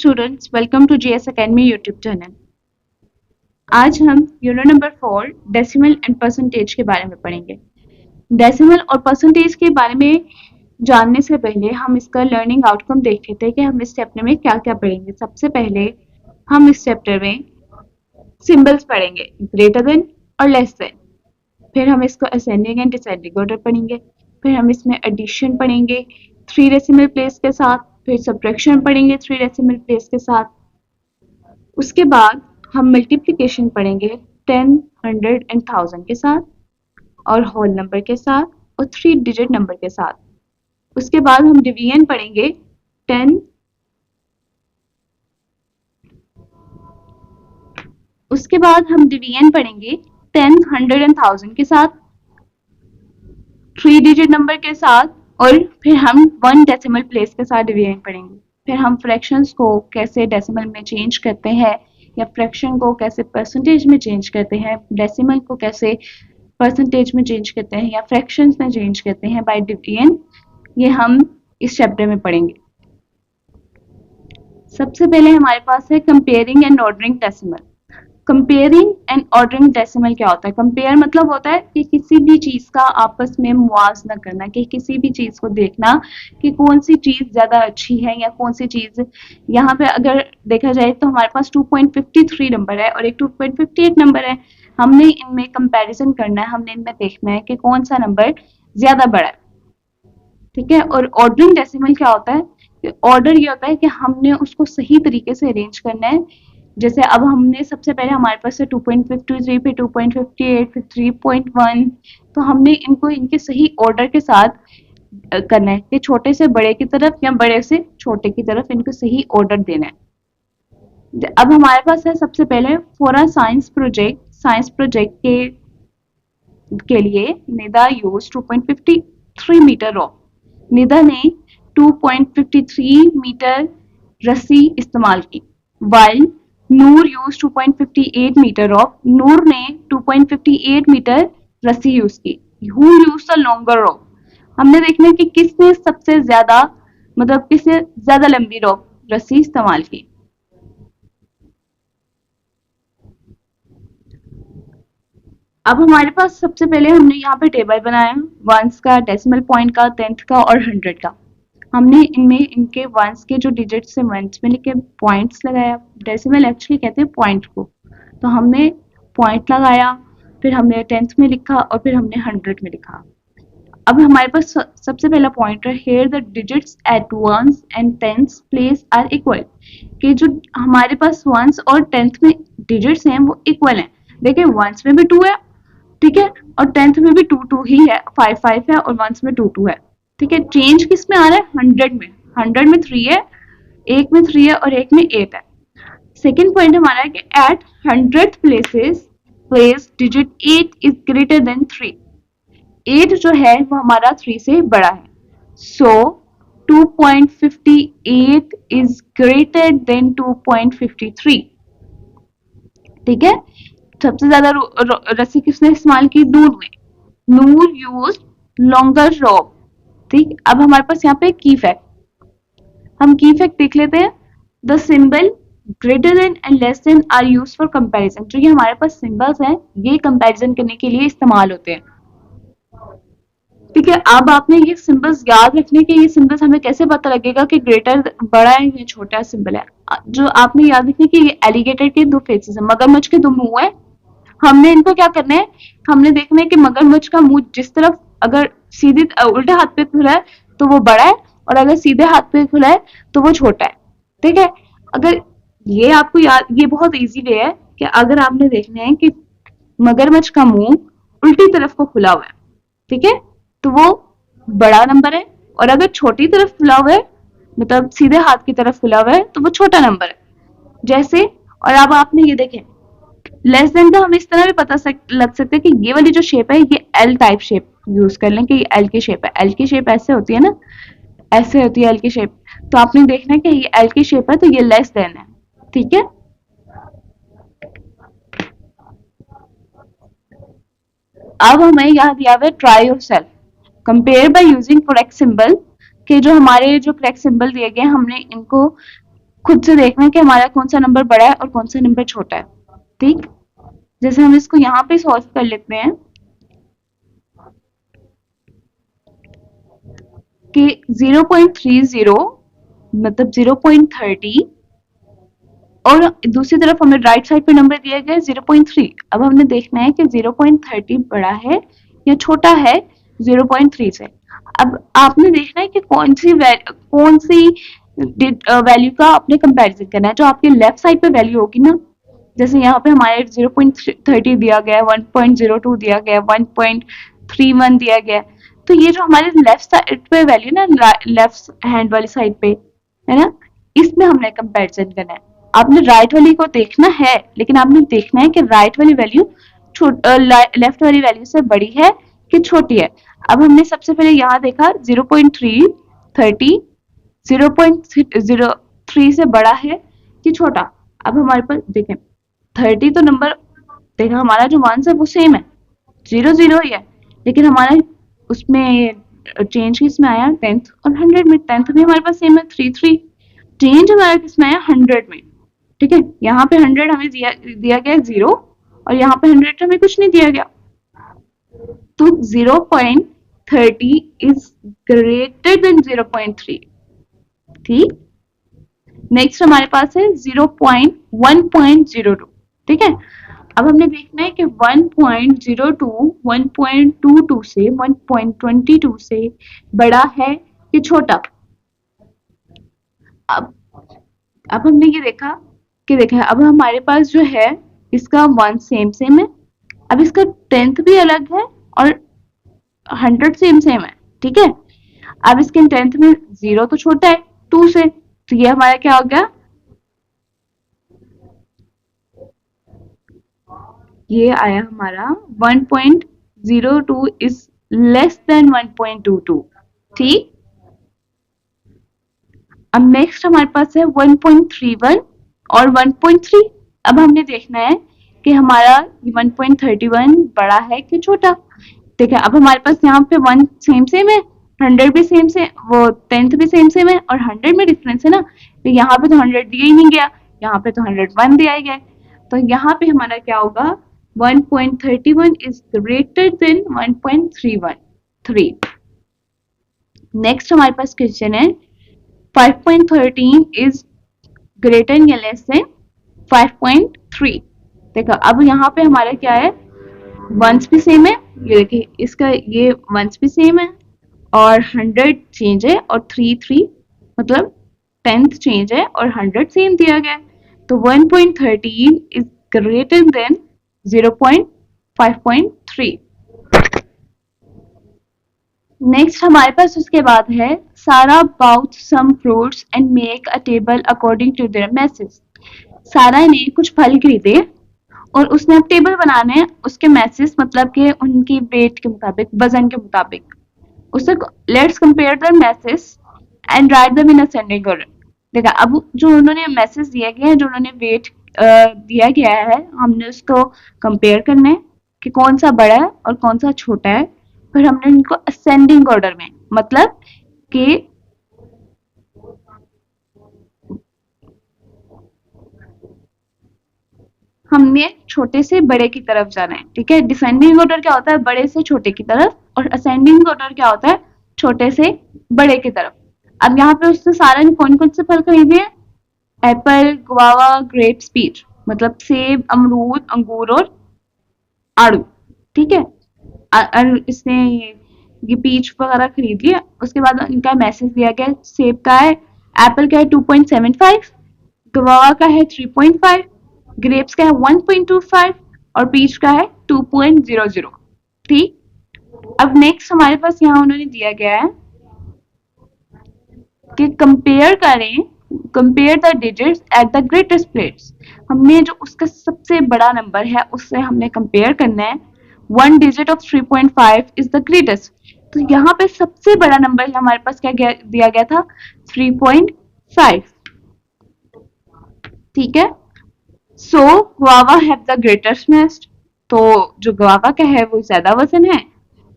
Students, welcome to GS academy YouTube channel. आज हम unit number 4 decimal and percentage के बारे में पढ़ेंगे। डेसिमल और परसेंटेज के बारे में जानने से पहले हम इसका लर्निंग आउटकम देख लेते हैं कि हम इस चैप्टर में क्या क्या पढ़ेंगे। सबसे पहले हम इस चैप्टर में सिंबल्स पढ़ेंगे, ग्रेटर देन और लेस देन। फिर हम इसको असेंडिंग एंड डिसेंडिंग ऑर्डर पढ़ेंगे। फिर हम इसमें एडिशन पढ़ेंगे 3 डेसिमल प्लेस के साथ। फिर सब्ट्रैक्शन पढ़ेंगे 3 डेसिमल प्लेस के साथ। उसके बाद हम मल्टीप्लिकेशन पढ़ेंगे 10, 100 एंड 1000 के साथ और होल नंबर के साथ और 3 डिजिट नंबर के साथ। उसके बाद हम डिवीजन पढ़ेंगे 10, उसके बाद हम डिवीजन पढ़ेंगे 10, 100 एंड 1000 के साथ, 3 डिजिट नंबर के साथ और फिर हम 1 डेसिमल प्लेस के साथ डिवीजन पढ़ेंगे। फिर हम फ्रैक्शंस को कैसे डेसिमल में चेंज करते हैं या फ्रैक्शन को कैसे परसेंटेज में चेंज करते हैं, डेसिमल को कैसे परसेंटेज में चेंज करते हैं या फ्रैक्शंस में चेंज करते हैं बाय डिवीजन, ये हम इस चैप्टर में पढ़ेंगे। सबसे पहले हमारे पास है comparing and ordering decimal. Comparing and ordering decimal क्या होता है? कंपेयर मतलब होता है कि किसी भी चीज का आपस में मुआवजा करना, कि किसी भी चीज को देखना कि कौन सी चीज ज्यादा अच्छी है या कौन सी चीज। यहाँ पे अगर देखा जाए तो हमारे पास 2.53 नंबर है और एक 2.58 नंबर है। हमने इनमें कंपैरिजन करना है, हमने इनमें देखना है कि कौन सा नंबर ज्यादा बड़ा है, ठीक है। और ऑर्डरिंग डेसिमल क्या होता है? ऑर्डर ये होता है कि हमने उसको सही तरीके से अरेंज करना है। जैसे अब हमने सबसे पहले हमारे पास है 2.53, फिर 2.58, फिर 3.1, तो हमने इनको इनके सही ऑर्डर के साथ करना है कि छोटे से बड़े की तरफ या बड़े से छोटे की तरफ इनको सही ऑर्डर देना है। अब हमारे पास है सबसे पहले फॉर अ साइंस प्रोजेक्ट के लिए Nida use 2.53 metre rope. Nida ने 2.53 मीटर रस्सी इस्तेमाल की, while Noor use 2.58 metre rope. Noor ने 2.58 मीटर रस्सी यूज की। Who use the longer rope? हमने देखना है कि किसने सबसे ज्यादा मतलब किसने ज्यादा लंबी रॉप रस्सी इस्तेमाल की। अब हमारे पास सबसे पहले हमने यहाँ पे टेबल बनाया वंस का, डेसिमल पॉइंट का, टेंथ का और 100 का। हमने इनमें इनके वंस के जो डिजिट्स है वंस में लिखे पॉइंट्स लगाया। डेसिमल एक्चुअली कहते हैं पॉइंट को, तो हमने पॉइंट लगाया, फिर हमने टेंथ में लिखा और फिर हमने 100 में लिखा। अब हमारे पास सबसे पहला पॉइंट है here the digits at ones and tenth place are equal, कि जो हमारे पास वंस और टेंथ में डिजिट्स हैं वो इक्वल हैं। देखिए वंस में भी 2 है, ठीक है, और टेंथ में भी 2 ही है, 5 है और वंस में 2 है, ठीक है। चेंज किस में आ रहा है? 100 में। 100 में 3 है, एक में 3 है और एक में 8 है। सेकेंड पॉइंट हमारा है कि at 100th place digit 8 is greater than 3। 8 जो है वो हमारा 3 से बड़ा है, सो 2.58 इज ग्रेटर देन 2.53, ठीक है। सबसे ज्यादा रस्सी किसने इस्तेमाल की? नूर ने। नूर यूज लॉन्गर रॉप, ठीक। अब हमारे पास यहाँ पे की फैक्ट, हम की फैक्ट देख लेते हैं। The symbol greater than and less than are use for comparison. जो ये हमारे पास सिंबल्स हैं ये कंपैरिजन करने के लिए इस्तेमाल होते हैं, ठीक है। अब आपने ये सिंबल्स याद रखने के, ये सिंबल्स हमें कैसे पता लगेगा कि ग्रेटर बड़ा है या छोटा सिंबल है? जो आपने याद रखने की ये एलिगेटर के 2 फेसेस है, मगरमच्छ के 2 मुंह है। हमने इनको क्या करना है? हमने देखना है कि मगरमच्छ का मुंह जिस तरफ अगर सीधे उल्टे हाथ पे खुला है तो वो बड़ा है और अगर सीधे हाथ पे खुला है तो वो छोटा है, ठीक है। अगर ये आपको याद, ये बहुत इजी वे है कि अगर आपने देखना है कि मगरमच्छ का मुंह उल्टी तरफ को खुला हुआ है, ठीक है, तो वो बड़ा नंबर है, और अगर छोटी तरफ खुला हुआ है मतलब सीधे हाथ की तरफ खुला हुआ है तो वो छोटा नंबर है, जैसे। और अब आपने ये देखें लेस देन का हम इस तरह भी पता लग सकते हैं कि ये वाली जो शेप है ये एल टाइप शेप यूज कर लें कि ये एल की शेप है। एल की शेप ऐसे होती है ना, ऐसे होती है एल की शेप, तो आपने देखना है कि ये एल की शेप है तो ये लेस देन है, ठीक है। अब हमें यहाँ दिया हुआ है try yourself, compare by using correct symbol, कि जो हमारे जो करेक्ट सिंबल दिए गए हमने इनको खुद से देखना है कि हमारा कौन सा नंबर बड़ा है और कौन सा नंबर छोटा है। ठीक, जैसे हम इसको यहाँ पे सॉल्व कर लेते हैं कि 0.30 मतलब 0.30 और दूसरी तरफ हमें राइट साइड पे नंबर दिया गया है 0.3। अब हमने देखना है कि 0.30 बड़ा है या छोटा है 0.3 से। अब आपने देखना है कि कौन सी वैल्यू का आपने कंपैरिजन करना है। जो आपके लेफ्ट साइड पे वैल्यू होगी ना, जैसे यहाँ पे हमारे 0.30 दिया गया है, 1.02 दिया गया है, 1.31 दिया गया है, तो ये जो हमारे लेफ्ट साइड पे वैल्यू ना, लेफ्ट हैंड वाली साइड पे है ना, इसमें हमने कंपैरिजन करना है। आपने राइट वाली को देखना है, लेकिन आपने देखना है कि राइट वाली वैल्यू लेफ्ट वाली वैल्यू से बड़ी है कि छोटी है। अब हमने सबसे पहले यहाँ देखा 0.3 30 0.03 से बड़ा है कि छोटा। अब हमारे पास देखें 30 तो नंबर, देखा हमारा जो मार्क्स है वो सेम है, 0 0 ही है, लेकिन हमारा उसमें चेंज किसमें आया 10th और 100 में। 10th भी हमारे पास सेम है 3 3, चेंज हमारा किसमें आया 100 में। ठीक है, यहाँ पे 100 हमें दिया गया 0 और यहाँ पे 100 हमें कुछ नहीं दिया गया, तो 0.30 इज ग्रेटर देन 0.3। ठीक, नेक्स्ट हमारे पास है 1.02। ठीक है, अब हमने देखना है कि 1.02 1.22 से 1.22 से बड़ा है कि छोटा। अब अब हमने ये देखा कि अब हमारे पास जो है इसका 1 सेम सेम है, अब इसका 10th भी अलग है और 100 सेम सेम है। ठीक है, अब इसके 10th में 0 तो छोटा है 2 से, तो ये हमारा क्या हो गया, ये आया हमारा 1.02 इज लेस देन 1.22। ठीक, अब नेक्स्ट हमारे पास है 1.31 और 1.3। अब हमने देखना है कि हमारा 1.31 बड़ा है कि छोटा। ठीक है, अब हमारे पास यहाँ पे 1 सेम सेम है, 100 भी सेम से, वो 10th भी सेम सेम है और 100 में डिफरेंस है ना, तो यहाँ पे तो 100 दिया ही नहीं गया, यहाँ पे तो 101 दिया गया, तो यहाँ पे हमारा क्या होगा 1.31 इज ग्रेटर देन 1.313। नेक्स्ट हमारे पास क्वेश्चन है 5.13 is greater या लेस देन 5.3। देखो अब यहाँ पे हमारा क्या है, वंस भी सेम है, ये देखिए इसका ये वंस भी सेम है और 100 चेंज है और 3 मतलब 10th चेंज है और 100 सेम दिया गया है, तो 1.13 is greater than 0.5.3। नेक्स्ट हमारे पास उसके बाद है Sara bought some fruits and make a table according to their masses. Sara ने कुछ फल खरीदे और उसने अब टेबल बनाने हैं उसके मैसेज, मतलब कि उनकी वेट के मुताबिक, वजन के मुताबिक। उससे let's compare the message and write them in ascending order. देखा अब जो उन्होंने मैसेज दिया गया है, जो उन्होंने वेट दिया गया है, हमने उसको कंपेयर करना है कि कौन सा बड़ा है और कौन सा छोटा है। फिर हमने इनको असेंडिंग ऑर्डर में, मतलब कि हमने छोटे से बड़े की तरफ जाना है। ठीक है, डिसेंडिंग ऑर्डर क्या होता है, बड़े से छोटे की तरफ, और असेंडिंग ऑर्डर क्या होता है, छोटे से बड़े की तरफ। अब यहाँ पे उसने सारा कौन कौन से फल खरीदे हैं, एप्पल, गुआवा, ग्रेप्स, पीच, मतलब सेब, अमरूद, अंगूर और आड़ू। ठीक है, इसने ये पीच वगैरह खरीद लिया। उसके बाद इनका मैसेज दिया गया, सेब का है, एप्पल का है 2.75, गवावा का है 3.5, ग्रेप्स का है 1.25 और पीच का है 2.00। ठीक, अब नेक्स्ट हमारे पास यहाँ उन्होंने दिया गया है कि compare the digits at the greatest place. हमने जो उसका सबसे बड़ा नंबर है उससे हमने कंपेयर करना है। One digit of 3.5 is the greatest, तो यहाँ पे सबसे बड़ा नंबर हमारे पास क्या दिया गया था 3.5। ठीक है, so guava have the greatest nest, तो जो गुआवा का है वो ज्यादा वजन है।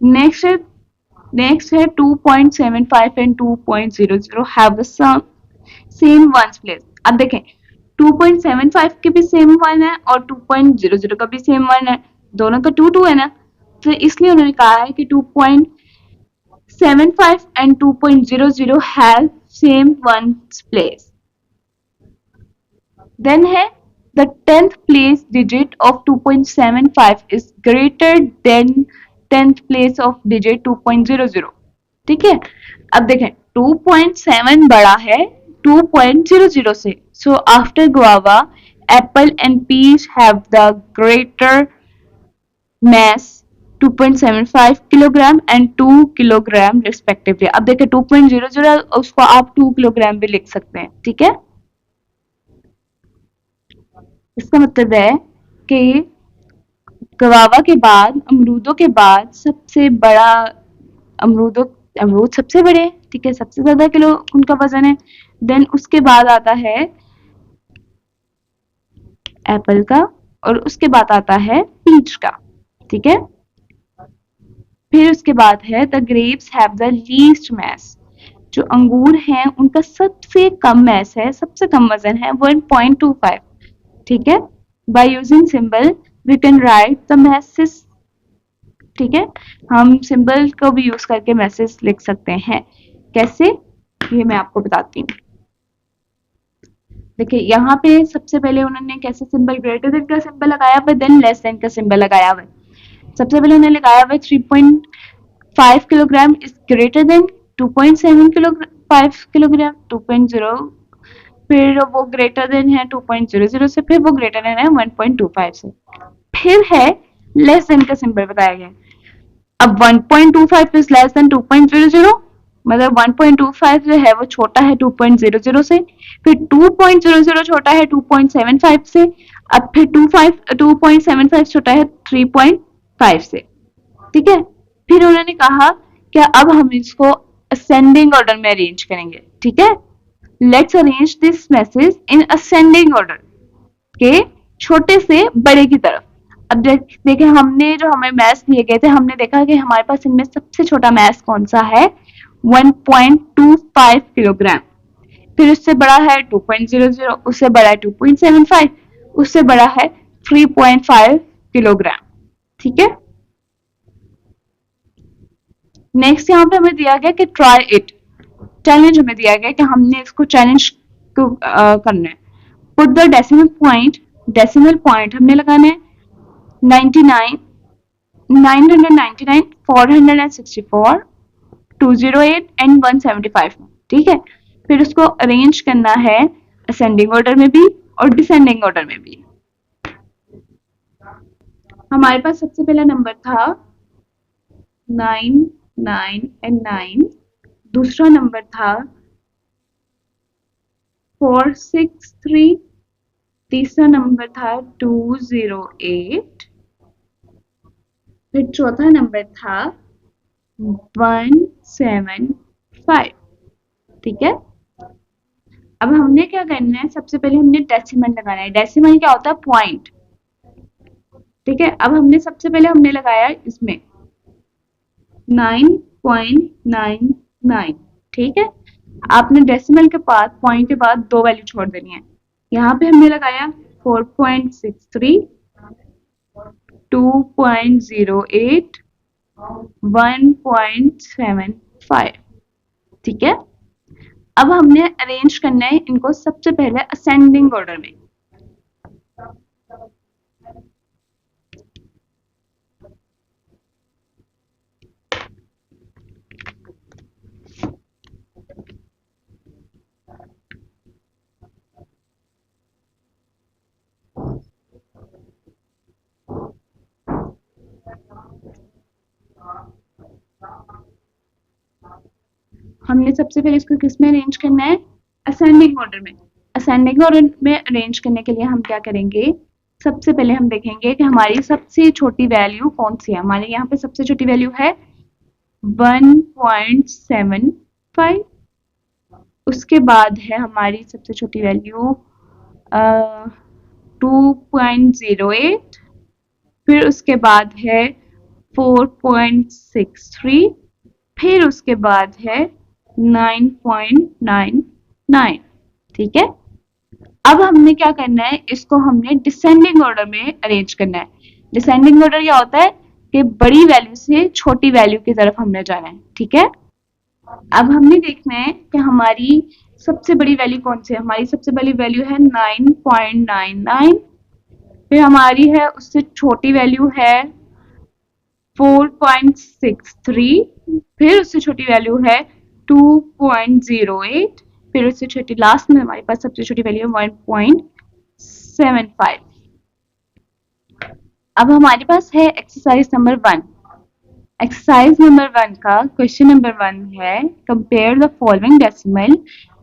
नेक्स्ट है 2.75 and 2.00 have the same ones place. अब देखें 2.75 के भी सेम वन है और 2.00 का भी सेम वन है, दोनों का 2 2 है ना, तो इसलिए उन्होंने कहा है कि 2.75 and 2.00 have same ones place. Then है the 10th place digit of 2.75 is greater than 10th place of digit 2.00. ठीक है, अब देखें 2.7 बड़ा है 2.00 से, so after guava apple and peach have the greater mass 2.75 kilogram and 2 kilogram respectively. अब देखिए 2.00 उसको आप 2 किलोग्राम भी लिख सकते हैं, ठीक है। इसका मतलब है कि गवावा के बाद अमरूदों के बाद सबसे बड़ा अमरूद सबसे बड़े हैं, ठीक है, सबसे ज्यादा किलो उनका वजन है। देन उसके बाद आता है एप्पल का और उसके बाद आता है पीच का, ठीक है। फिर उसके बाद है the grapes have the least mass, जो अंगूर हैं उनका सबसे कम मैस है, सबसे कम वजन है 1.25, ठीक है। By using symbol we can write the masses, ठीक है, हम सिंबल को भी यूज करके मैसेज लिख सकते हैं। कैसे, ये मैं आपको बताती हूँ। देखिए यहाँ पे सबसे पहले उन्होंने कैसे सिंबल ग्रेटर देन का सिंबल लगाया हुआ, देन लेस देन का सिंबल लगाया हुआ। सबसे पहले उन्होंने लगाया हुआ 3.5 kilogram is greater then 2.7 kilogram 5 kilogram 2.0, फिर वो ग्रेटर देन है 2.00 से, फिर वो ग्रेटर देन है 1.25 से, फिर है लेस देन का सिंबल बताया गया। अब 1.25 इज लेस देन 2.00, मतलब 1.25 जो है वो छोटा है 2.00 से, फिर 2.00 छोटा है 2.75 से, अब फिर 2.75 छोटा है 3.5 से, ठीक है। फिर उन्होंने कहा कि अब हम इसको असेंडिंग ऑर्डर में अरेंज करेंगे, ठीक है। Let's arrange this message in ascending order, के छोटे से बड़े की तरफ। अब देखें हमने जो हमें मैथ्स दिए गए थे, हमने देखा कि हमारे पास इनमें सबसे छोटा मैथ्स कौन सा है 1.25 किलोग्राम, फिर उससे बड़ा है 2.00, उससे बड़ा है 2.75, उससे बड़ा है 3.5 किलोग्राम, ठीक है। नेक्स्ट यहाँ पे हमें दिया गया कि ट्राई इट, चैलेंज हमें दिया गया कि हमने इसको चैलेंज करना है। पुट द डेसिमल पॉइंट हमने लगाना है 99, 999, 464, 208 एंड 175 में, ठीक है। फिर उसको अरेंज करना है असेंडिंग ऑर्डर में भी और डिसेंडिंग ऑर्डर में भी। हमारे पास सबसे पहला नंबर था 9, 9 एंड 9, दूसरा नंबर था 463, तीसरा नंबर था 208, फिर चौथा नंबर था 175, ठीक है। अब हमने क्या करना है, सबसे पहले हमने डेसिमल लगाना है। डेसिमल क्या होता है, पॉइंट, ठीक है। अब हमने सबसे पहले हमने लगाया इसमें 9.99, ठीक है। आपने डेसिमल के बाद पॉइंट के बाद 2 वैल्यू छोड़ देनी है। यहाँ पे हमने लगाया 4.63, 2.08, 1.75, ठीक है। अब हमने अरेंज करना है इनको सबसे पहले असेंडिंग ऑर्डर में। हमने सबसे पहले इसको किस में अरेंज करना है, असेंडिंग ऑर्डर में। असेंडिंग ऑर्डर में अरेंज करने के लिए हम क्या करेंगे, सबसे पहले हम देखेंगे कि हमारी सबसे छोटी वैल्यू कौन सी है। हमारे यहाँ पे सबसे छोटी वैल्यू है 1.75, उसके बाद है हमारी सबसे छोटी वैल्यू 2.08, फिर उसके बाद है 4.63, फिर उसके बाद है 9.99, ठीक है। अब हमने क्या करना है, इसको हमने डिसेंडिंग ऑर्डर में अरेंज करना है। डिसेंडिंग ऑर्डर क्या होता है कि बड़ी वैल्यू से छोटी वैल्यू की तरफ हमने जाना है, ठीक है। अब हमने देखना है कि हमारी सबसे बड़ी वैल्यू कौन सी है। हमारी सबसे बड़ी वैल्यू है 9.99, फिर हमारी है उससे छोटी वैल्यू है 4.63, फिर उससे छोटी वैल्यू है 2.08, फिर उससे छोटी लास्ट में हमारे पास सबसे छोटी वैल्यू है 1.75। अब हमारे पास है एक्सरसाइज नंबर 1। एक्सरसाइज नंबर 1 का क्वेश्चन नंबर 1 है कंपेयर द फॉलोइंग डेसिमल।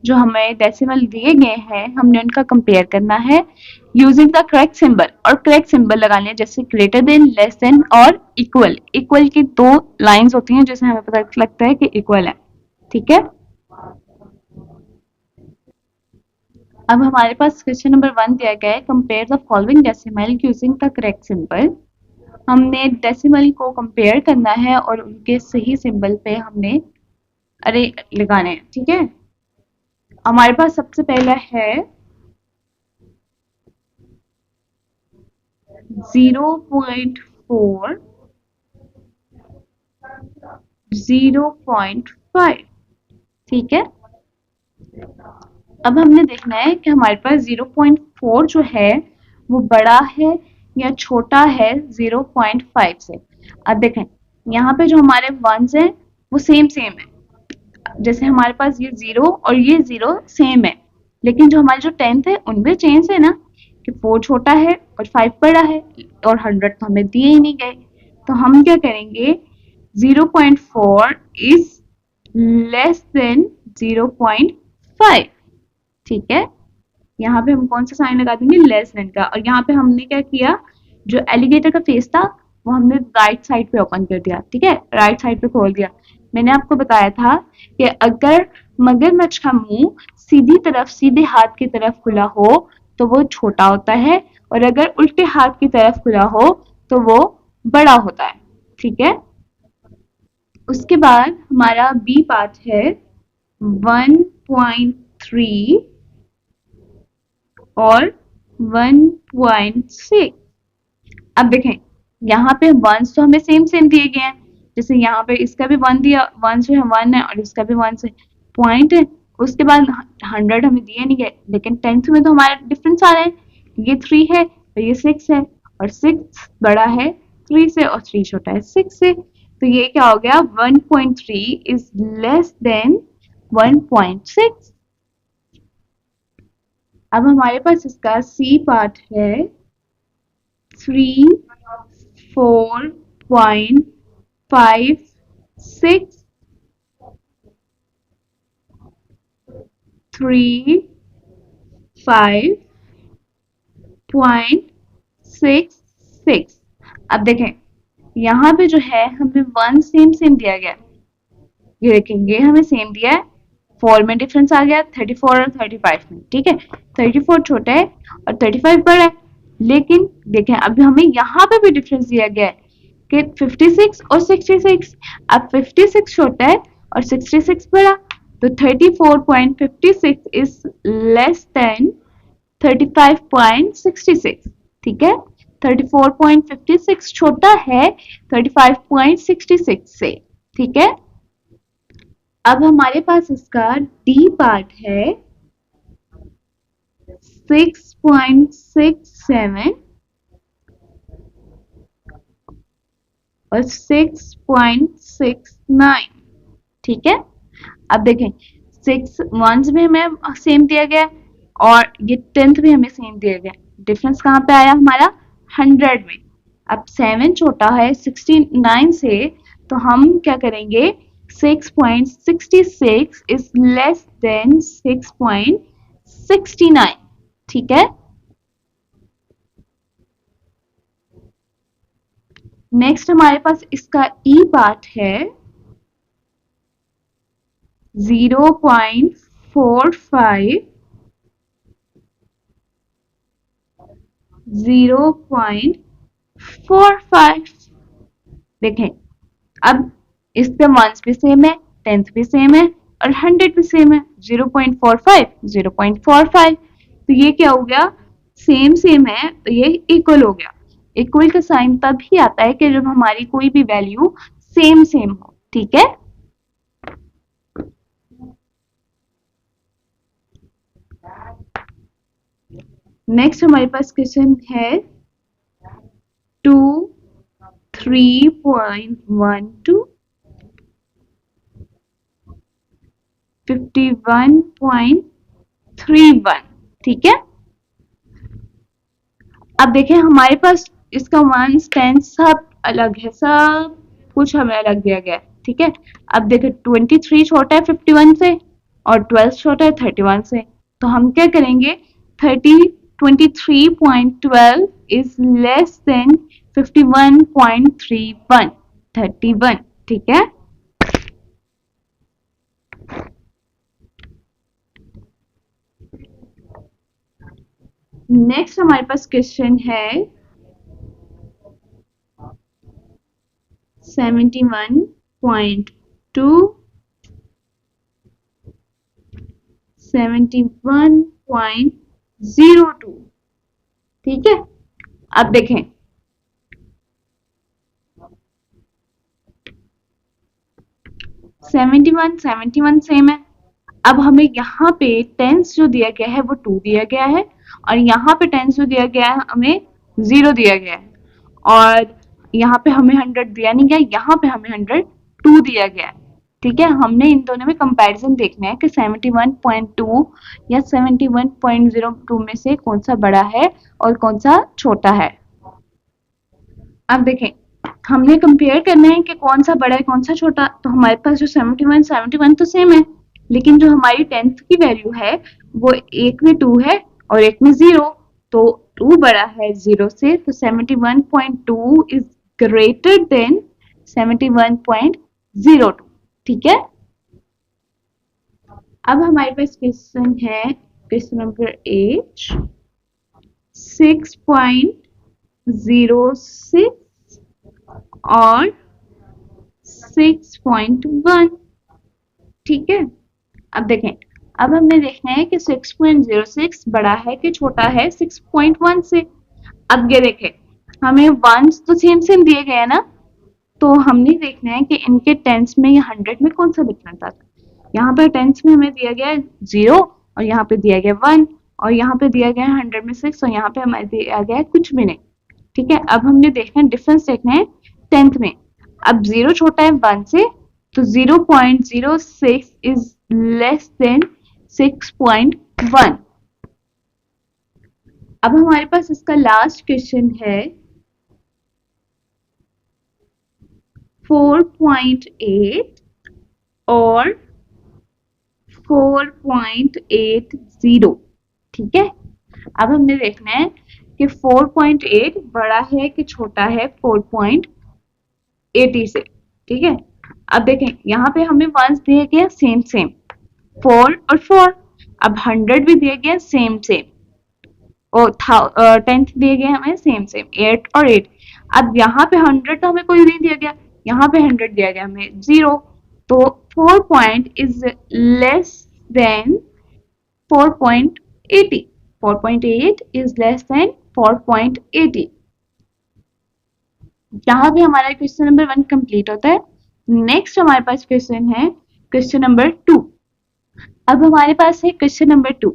जो हमें डेसिमल दिए गए हैं हमने उनका कंपेयर करना है यूजिंग द करेक्ट सिंबल। और करेक्ट सिंबल लगाने हैं जैसे ग्रेटर देन, लेस देन और इक्वल। इक्वल की दो लाइंस होती हैं जिससे हमें पता लगता है कि इक्वल है, ठीक है। अब हमारे पास क्वेश्चन नंबर 1 दिया गया है compare the following decimal using the correct symbol. हमने डेसिमल को कंपेयर करना है और उनके सही सिंबल पे हमने अरे लगाने हैं, ठीक है। हमारे पास सबसे पहला है 0.4, 0.5, ठीक है। अब हमने देखना है कि हमारे पास 0.4 जो है वो बड़ा है या छोटा है 0.5 से। अब देखें यहाँ पे जो हमारे वंस हैं वो सेम सेम है। जैसे हमारे पास ये 0 और ये 0 सेम है, लेकिन जो हमारे जो 10th है उनमें चेंज है ना कि 4 छोटा है और 5 बड़ा है, और 100 तो हमें दिए ही नहीं गए। तो हम क्या करेंगे, 0.4 इज लेस देन 0.5, ठीक है। यहाँ पे हम कौन सा साइन लगा देंगे, लेस देन का। और यहाँ पे हमने क्या किया, जो एलिगेटर का फेस था वो हमने राइट साइड पे ओपन कर दिया, ठीक है, राइट साइड पे खोल दिया। मैंने आपको बताया था कि अगर मगरमच्छ का मुंह सीधी तरफ, सीधे हाथ की तरफ खुला हो तो वो छोटा होता है, और अगर उल्टे हाथ की तरफ खुला हो तो वो बड़ा होता है, ठीक है। उसके बाद हमारा बी पार्ट है 1.3 और 1.6। अब देखें यहाँ पे वंस तो हमें सेम सेम दिए गए हैं। जैसे यहाँ पे इसका भी 1 दिया, 1 जो है 1 है और इसका भी 1 से पॉइंट है। उसके बाद 100 हमें दिए नहीं गए, लेकिन 10th में तो हमारा डिफरेंस आ रहा है। ये 3 है और ये 6 है, और 6 बड़ा है 3 से और 3 छोटा है 6 से। तो ये क्या हो गया, 1.3 इज लेस देन 1.6। अब हमारे पास इसका सी पार्ट है 34.56, 35.66। अब देखें यहाँ पे जो है हमें 1 सेम सेम दिया गया, ये देखेंगे हमें सेम दिया है। 4 में डिफरेंस आ गया 34 और 35 में, ठीक है। 34 छोटा है और 35 बड़ा है, लेकिन देखें अभी हमें यहाँ पे भी डिफरेंस दिया गया है कि 56 और 66। अब 56 छोटा है और 66 बड़ा, तो 34.56 इज लेस देन 35.66, ठीक है। 34.56 छोटा है 35.66 से, ठीक है। अब हमारे पास इसका डी पार्ट है 6.67 और 6.69, ठीक है। अब देखें 6 वंस में हमें सेम दिया गया और ये 10th भी हमें सेम दिया गया। डिफरेंस कहाँ पे आया हमारा, 100 में। अब 7 छोटा है 69 से, तो हम क्या करेंगे, 6.66 इज लेस देन 6.69, ठीक है। नेक्स्ट हमारे पास इसका ई पार्ट है 0.45, 0.45। देखें अब इसके वंस भी सेम है, 10th भी सेम है और 100 भी सेम है। 0.45, 0.45, तो ये क्या हो गया, सेम सेम है तो ये इक्वल हो गया। इक्वल का साइन तभी आता है कि जब हमारी कोई भी वैल्यू सेम सेम हो, ठीक है। नेक्स्ट हमारे पास क्वेश्चन है 23.12 51.31, ठीक है। अब देखें हमारे पास इसका वंस टेंस सब अलग है, सब कुछ हमें अलग दिया गया है, ठीक है। अब देखें 23 छोटा है 51 से और 12 छोटा है 31 से, तो हम क्या करेंगे, 23.12 इज लेस देन 51.31, 31, ठीक है। नेक्स्ट हमारे पास क्वेश्चन है 71.2 71.02, ठीक है। अब देखें 71 सेम है। अब हमें यहाँ पे टेंस जो दिया गया है वो 2 दिया गया है और यहाँ पे टेंस जो दिया गया है हमें 0 दिया गया है और यहाँ पे हमें 100 दिया नहीं गया, यहाँ पे हमें 102 दिया गया है, ठीक है। हमने इन दोनों में कंपैरिजन देखना है कि 71.2 या 71.02 में से कौन सा बड़ा है और कौन सा छोटा है। अब देखें हमने कंपेयर करना है कि कौन सा बड़ा है कौन सा छोटा, तो हमारे पास जो 71 तो सेम है, लेकिन जो हमारी 10th की वैल्यू है वो एक में 2 है और एक में 0, तो 2 बड़ा है 0 से, तो 71.2 इज ग्रेटर देन 71.02, ठीक है। अब हमारे पास क्वेश्चन है क्वेश्चन नंबर 8, 6.06 और 6.1, ठीक है। अब देखें अब हमने देखना है कि 6.06 बड़ा है कि छोटा है 6.1 से। अब ये देखें हमें वंस तो सेम सेम दिए गए हैं ना, तो हमने देखना है कि इनके टेंस में या 100 में कौन सा डिफरेंस आता है। यहाँ पे टेंस में हमें दिया गया है 0 और यहाँ पे दिया गया 1 और यहाँ पे दिया गया है 100 में 6 और यहाँ पे हमें दिया गया है कुछ भी नहीं, ठीक है। अब हमने देखना है डिफरेंस देखना है 10th में। अब 0 छोटा है 1 से, तो 0.06 इज लेस देन 6.1। अब हमारे पास इसका लास्ट क्वेश्चन है 4.8 और 4.80, ठीक है। अब हमने देखना है कि 4.8 बड़ा है कि छोटा है 4.80 से, ठीक है। अब देखें यहाँ पे हमें वंस दिए गए सेम सेम 4 और 4, अब 100 भी दिए गए सेम सेम और 10th दिए गए हमें सेम सेम 8 और 8। अब यहाँ पे 100 तो हमें कोई नहीं दिया गया, यहाँ पे 100 दिया गया हमें 0, तो 4 point is less than 4.80, 4.8 is less than 4.80। यहाँ पे हमारा क्वेश्चन नंबर 1 कंप्लीट होता है। नेक्स्ट हमारे पास क्वेश्चन है क्वेश्चन नंबर 2। अब हमारे पास है question number 2,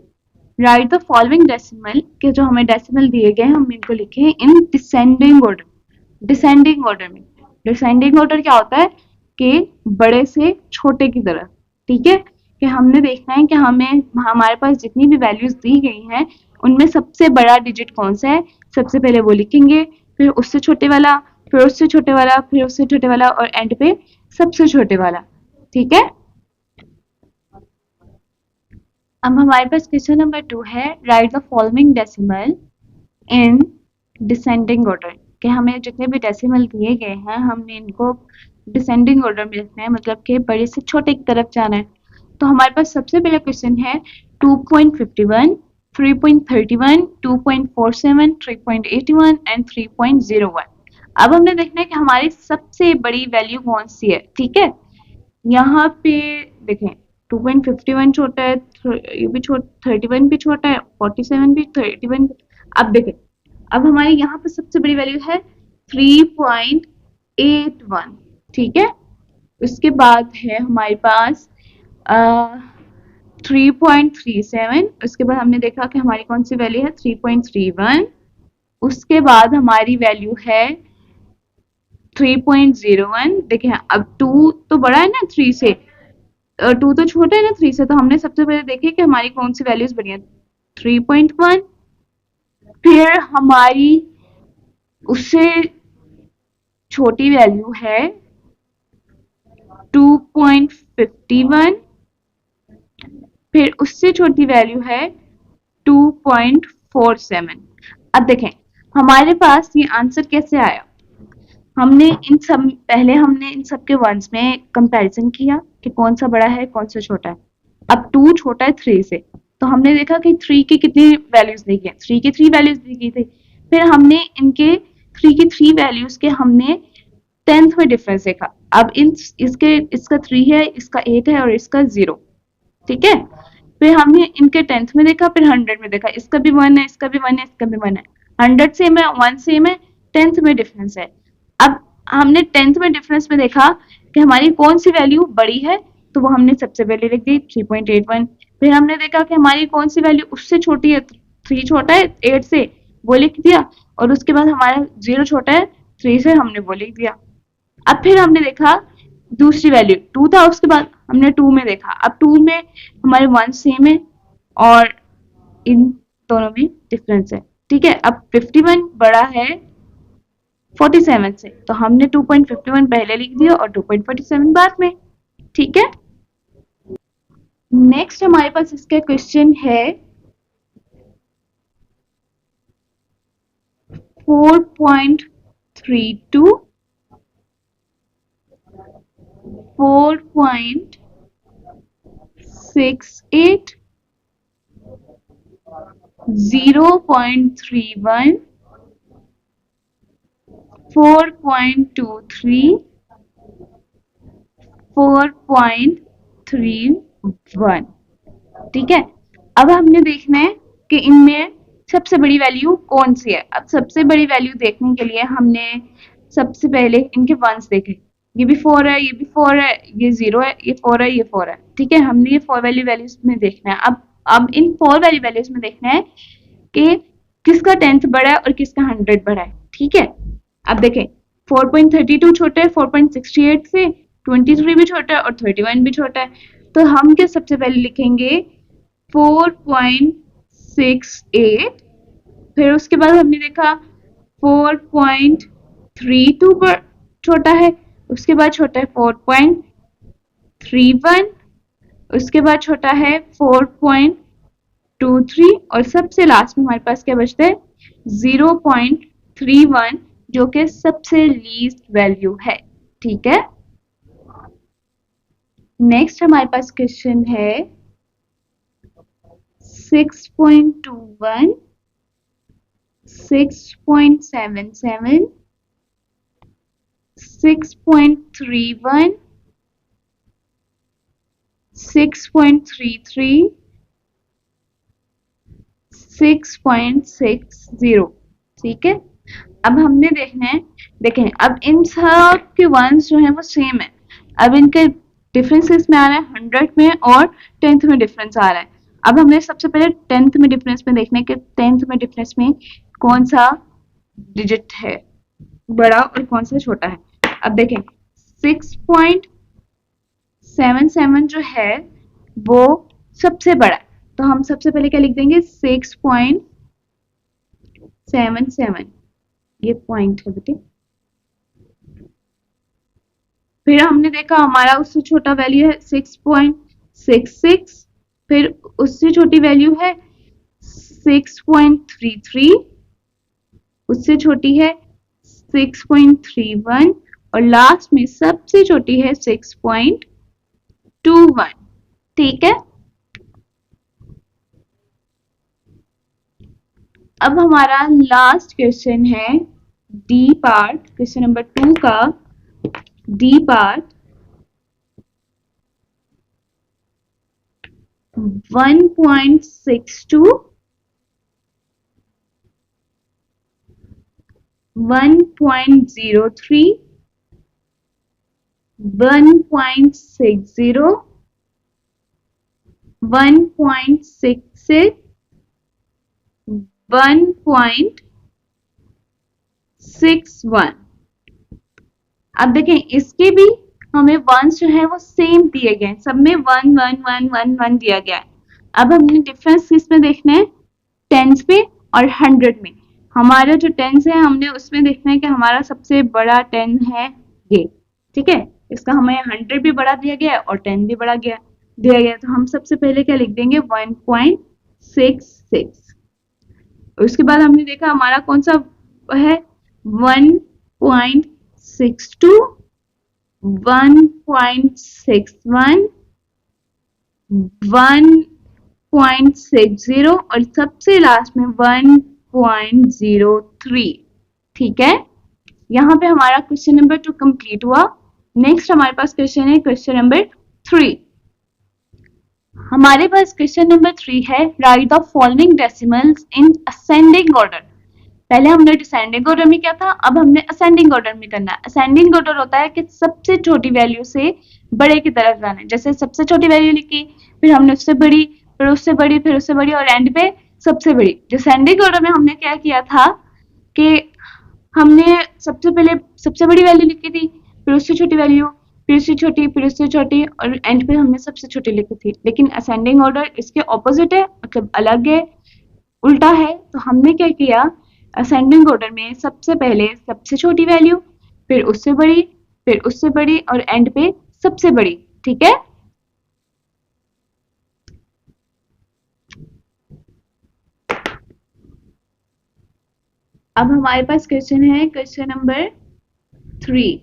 right the following decimal, के जो हमें डेसिमल दिए गए हैं हम इनको लिखे in descending order. Descending order में, डिसेंडिंग ऑर्डर क्या होता है कि बड़े से छोटे की तरफ, ठीक है। कि हमने देखना है कि हमें हमारे पास जितनी भी वैल्यूज दी गई हैं उनमें सबसे बड़ा डिजिट कौन सा है, सबसे पहले वो लिखेंगे, फिर उससे छोटे वाला, फिर उससे छोटे वाला, फिर उससे छोटे वाला और एंड पे सबसे छोटे वाला, ठीक है। अब हमारे पास क्वेश्चन नंबर 2 है, right the following decimal in descending order, कि हमें जितने भी डेसिमल दिए गए हैं हमने इनको डिसेंडिंग ऑर्डर में लिखना है, मतलब कि बड़े से छोटे की तरफ जाना है। तो हमारे पास सबसे पहला क्वेश्चन है 2.51, 3.31, 2.47, 3.81 एंड 3.01। अब हमने देखना है कि हमारी सबसे बड़ी वैल्यू कौन सी है, ठीक है। यहाँ पे देखें 2.51 छोटा है, ये भी छोटा, 31 भी छोटा है, 47 भी, 31 भी। अब देखें, अब हमारे यहाँ पर सबसे बड़ी वैल्यू है 3.81, ठीक है। उसके बाद है हमारे पास 3.37, उसके बाद हमने देखा कि हमारी कौन सी वैल्यू है 3.31, उसके बाद हमारी वैल्यू है 3.01। देखें अब 2 तो बड़ा है ना 3 से, 2 तो छोटा है ना 3 से, तो हमने सबसे पहले देखे कि हमारी कौन सी वैल्यूज बनी है 3.1, फिर हमारी उससे छोटी वैल्यू है 2.51, फिर उससे छोटी वैल्यू है 2.47। अब देखें हमारे पास ये आंसर कैसे आया। हमने इन सब के वंस में कंपैरिजन किया कि कौन सा बड़ा है कौन सा छोटा है। अब 2 छोटा है 3 से, तो हमने देखा कि 3 की कितनी वैल्यूज दी गई, 3 की 3 वैल्यूज दी गई थी। फिर हमने इनके 3 की 3 वैल्यूज के हमने 10th में डिफरेंस देखा। अब इसका 3 है, इसका 8 है और इसका 0, ठीक है। फिर हमने इनके 10th में देखा, फिर 100 में देखा, इसका भी 1 है, इसका भी 1 है, इसका भी 1 है। 100 सेम है, 1 सेम है, 10th में डिफरेंस है। अब हमने 10th में डिफरेंस में देखा कि हमारी कौन सी वैल्यू बड़ी है, तो वो हमने सबसे पहले लिख दी 3.81। फिर हमने देखा कि हमारी कौन सी वैल्यू उससे छोटी है, 3 छोटा है 8 से, वो लिख दिया। और उसके बाद हमारा 0 छोटा है 3 से, हमने वो लिख दिया। अब फिर हमने देखा दूसरी वैल्यू 2 था, उसके बाद हमने 2 में देखा। अब 2 में हमारे 1 सेम है और इन दोनों में डिफरेंस है, ठीक है। अब 51 बड़ा है 47 से, तो हमने 2.51 पहले लिख दिया और 2.47 बाद में, ठीक है। नेक्स्ट हमारे पास इसका क्वेश्चन है 4.32, 4.68, 0.31, 4.23, 4.31, ठीक है। अब हमने देखना है कि इनमें सबसे बड़ी वैल्यू कौन सी है। अब सबसे बड़ी वैल्यू देखने के लिए हमने सबसे पहले इनके वंस देखे, ये भी 4 है, ये भी 4 है, ये 0 है, ये 4 है, ये 4 है, ठीक है। हमने ये 4 वैल्यू वैल्यूज में देखना है। अब इन 4 वैल्यू वैल्यूज में देखना है कि किसका 10th बड़ा है और किसका 100 बड़ा है, ठीक है। अब देखें 4.32 छोटा है 4.68 से, 23 भी छोटा है और 31 भी छोटा है। तो हम क्या सबसे पहले लिखेंगे 4.68, फिर उसके बाद हमने देखा 4.32 पर छोटा है, उसके बाद छोटा है 4.31, उसके बाद छोटा है 4.23 और सबसे लास्ट में हमारे पास क्या बचता है 0.31, जो कि सबसे लीस्ट वैल्यू है, ठीक है। नेक्स्ट हमारे पास क्वेश्चन है 6.21, 6.77, 6.31, 6.33, 6.60, ठीक है। अब हमने देखना है, देखें अब इन सब के वंस जो हैं वो सेम है। अब इनके डिफरेंसेस में आ रहा है 100 में और 10th में डिफरेंस आ रहा है। अब हमने सबसे पहले 10th में डिफरेंस में देखना है कि 10th में डिफरेंस में कौन सा डिजिट है बड़ा और कौन सा छोटा है। अब देखें 6.77 जो है वो सबसे बड़ा है, तो हम सबसे पहले क्या लिख देंगे 6.77, ये पॉइंट है बेटे। फिर हमने देखा हमारा उससे छोटा वैल्यू है 6.66, फिर उससे छोटी वैल्यू है 6.33, उससे छोटी है 6.31 और लास्ट में सबसे छोटी है 6.21, ठीक है। अब हमारा लास्ट क्वेश्चन है डी पार्ट, क्वेश्चन नंबर 2 का डी पार्ट। 1.62, 1.03, 1.60, 1.66, 1.61। अब देखें इसके भी हमें वंस जो है वो सेम दिए गए, सब में 1 1 1 1 1 दिया गया है। अब हमने डिफरेंस किसमें देखना है, टेंस में और 100 में। हमारा जो टेंस है हमने उसमें देखना है कि हमारा सबसे बड़ा 10 है ये, ठीक है। इसका हमें 100 भी बड़ा दिया गया है और 10 भी बड़ा दिया गया, तो हम सबसे पहले क्या लिख देंगे 1.66। उसके बाद हमने देखा हमारा कौन सा है 1.62, 1.61, 1.60 और सबसे लास्ट में 1.03। ठीक है, यहाँ पे हमारा क्वेश्चन नंबर 2 कंप्लीट हुआ। नेक्स्ट हमारे पास क्वेश्चन है क्वेश्चन नंबर 3। हमारे पास क्वेश्चन नंबर 3 है right the following decimals in ascending order. पहले हमने डिसेंडिंग ऑर्डर में किया था, अब हमने असेंडिंग ऑर्डर में करना है। असेंडिंग ऑर्डर होता है कि सबसे छोटी वैल्यू से बड़े की तरफ जाना है। जैसे सबसे छोटी वैल्यू लिखी, फिर हमने उससे बड़ी, फिर उससे बड़ी, फिर उससे बड़ी और एंड पे सबसे बड़ी। डिसेंडिंग ऑर्डर में हमने क्या किया था कि हमने सबसे पहले सबसे बड़ी वैल्यू लिखी थी, फिर उससे छोटी वैल्यू, फिर उससे छोटी, फिर उससे छोटी और एंड पे हमने सबसे छोटी लिखी थी। लेकिन असेंडिंग ऑर्डर इसके ऑपोजिट है, मतलब अलग है, उल्टा है। तो हमने क्या किया, असेंडिंग ऑर्डर में सबसे पहले सबसे छोटी वैल्यू, फिर उससे बड़ी, फिर उससे बड़ी और एंड पे सबसे बड़ी। ठीक है, अब हमारे पास क्वेश्चन है क्वेश्चन नंबर 3।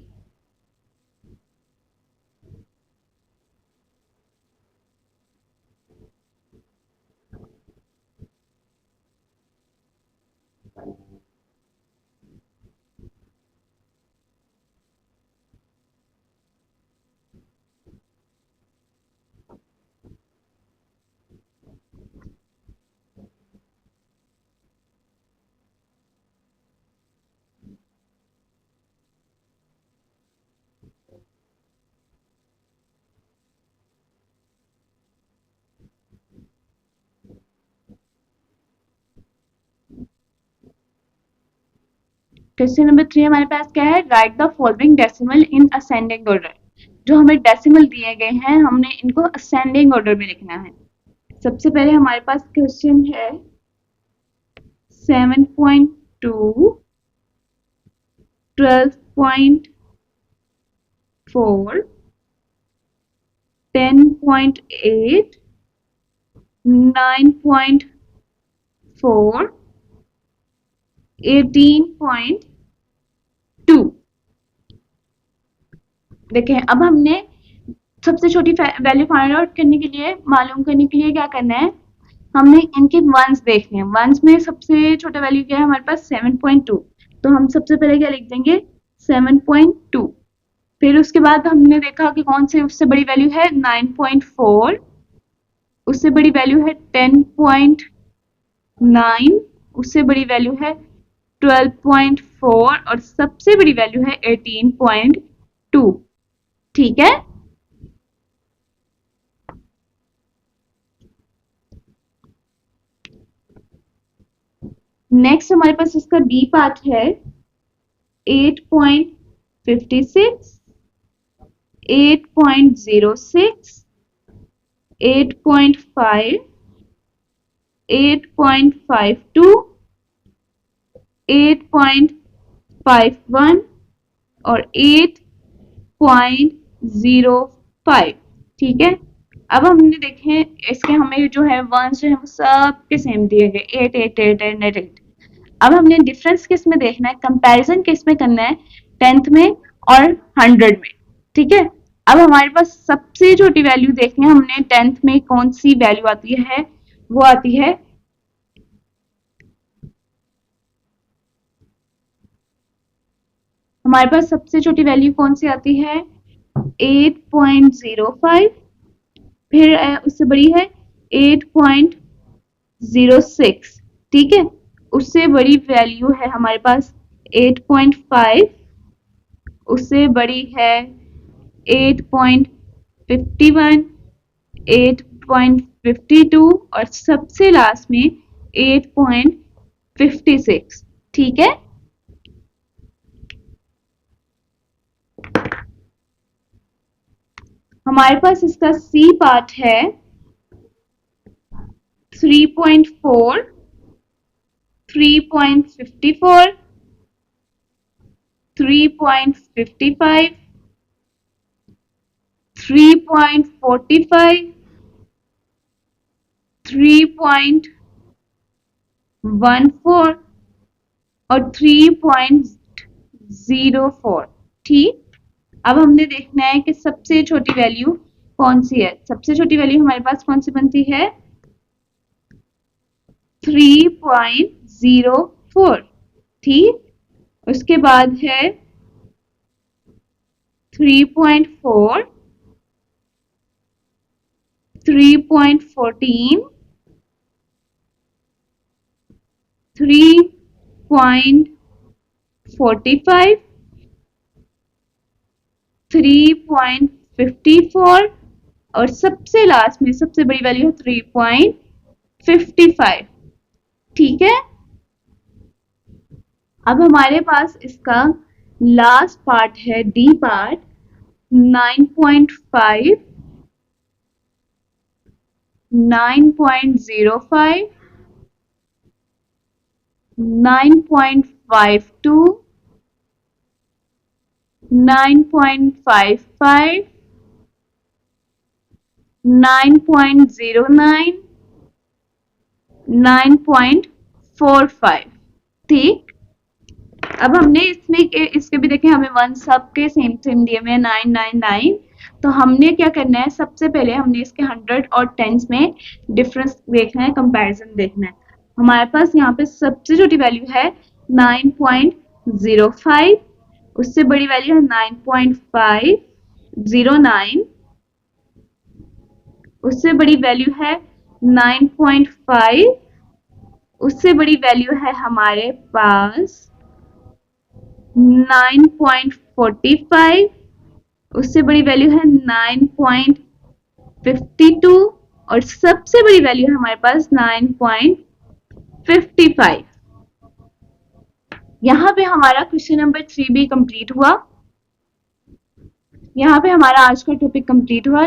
क्वेश्चन नंबर 3 हमारे पास क्या है, right the following decimal in ascending order. जो हमें डेसिमल दिए गए हैं हमने इनको असेंडिंग ऑर्डर में लिखना है। सबसे पहले हमारे पास क्वेश्चन है 7.2, 12.4, 10.8, 9.4, 18.2। देखें, अब हमने सबसे छोटी वैल्यू फाइंड आउट करने के लिए, मालूम करने के लिए क्या करना है, हमने इनके वंस देखने हैं। वंस में सबसे छोटा वैल्यू क्या है हमारे पास 7.2, तो हम सबसे पहले क्या लिख देंगे 7.2। फिर उसके बाद हमने देखा कि कौन से उससे बड़ी वैल्यू है 9.4, उससे बड़ी वैल्यू है 10.9, उससे बड़ी वैल्यू है 12.4 और सबसे बड़ी वैल्यू है 18.2। ठीक है, नेक्स्ट हमारे पास इसका बी पार्ट है 8.56, 8.06, 8.5, 8.52, 8.51 और 8.05। ठीक है, अब हमने देखे इसके हमें जो है वंस जो है वो सब के सेम दिए गए 8 8 8 8 8 8। अब हमने डिफरेंस किस में देखना है, कंपैरिजन किस में करना है, 10th में और 100 में। ठीक है, अब हमारे पास सबसे छोटी वैल्यू देखनी है हमने 10th में कौन सी वैल्यू आती है, वो आती है हमारे पास सबसे छोटी वैल्यू कौन सी आती है 8.05, फिर उससे बड़ी है 8.06, ठीक है। उससे बड़ी वैल्यू है हमारे पास 8.5, उससे बड़ी है 8.51, 8.52 और सबसे लास्ट में 8.56, ठीक है। हमारे पास इसका सी पार्ट है 3.4, 3.54, 3.55, 3.45, 3.14 और 3.04, ठीक। अब हमने देखना है कि सबसे छोटी वैल्यू कौन सी है। सबसे छोटी वैल्यू हमारे पास कौन सी बनती है? 3.04, ठीक। उसके बाद है 3.4, 3.14, 3.45, 3.54 और सबसे लास्ट में सबसे बड़ी वैल्यू है 3.55, ठीक है। अब हमारे पास इसका लास्ट पार्ट है डी पार्ट 9.5, 9.05, 9.52, 9.55, 9.09, 9.45, ठीक। अब हमने इसके भी देखें, हमें वन सब के सेम सेम दिए हुए 999, तो हमने क्या करना है, सबसे पहले हमने इसके 100 और टेंस में डिफरेंस देखना है, कंपैरिजन देखना है। हमारे पास यहाँ पे सबसे छोटी वैल्यू है 9.05, उससे बड़ी वैल्यू है 9.509, उससे बड़ी वैल्यू है 9.5, उससे बड़ी वैल्यू है हमारे पास 9.45, उससे बड़ी वैल्यू है 9.52 और सबसे बड़ी वैल्यू है हमारे पास 9.55। यहाँ पे हमारा क्वेश्चन नंबर 3 भी कंप्लीट हुआ। यहाँ पे हमारा आज का टॉपिक कंप्लीट हुआ।